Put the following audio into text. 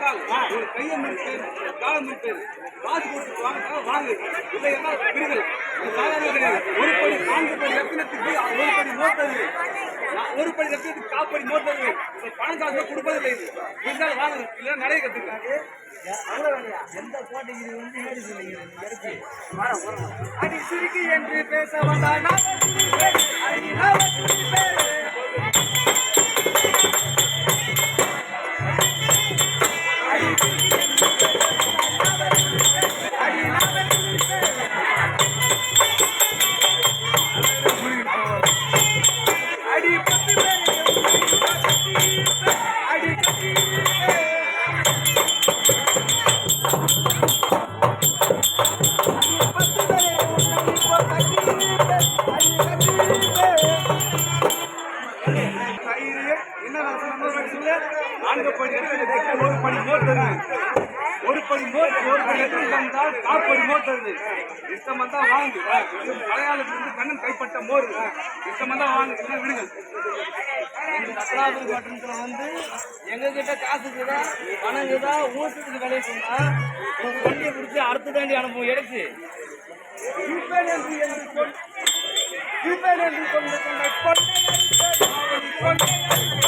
என்றால் ஒரு கையை மிட்டு காலம் மிட்டு காசு கொடுத்து வாங்க இல்லை என்றால் விடுங்கள். சாதாரண கிடையாது. ஒரு படி 4 படி ரத்தினத்துக்கு ஒரு படி மோட்டது, ஒரு படி ரத்தினத்துக்கு 4 படி மோட்டது. பணம் காசு கொடுப்பதில்லை. இருந்தாலும் வாங்க, இல்லை நிறைய கற்றுக்க. எந்த போட்டிக்கு அடி சுருக்கி என்று பேச வந்தால் ஒரு படி வந்தால் 4 படி மோட்டது. இஷ்டம் வந்தா வாங்கு. மலையாளத்திலிருந்து கண்ணன் கைப்பட்ட மோர் இஷ்டம் வந்தா வாங்கு, விடுங்கள். சக்கராபுரி பட்டணத்துல வந்து எங்க கிட்ட காசு இருக்குதா பணம் இருக்குதா ஊசத்துக்கு விலையை சொன்னா உங்க வண்டியை பிடிச்சி அடுத்த தாண்டி அனுப்புவோம் எடுத்து என்று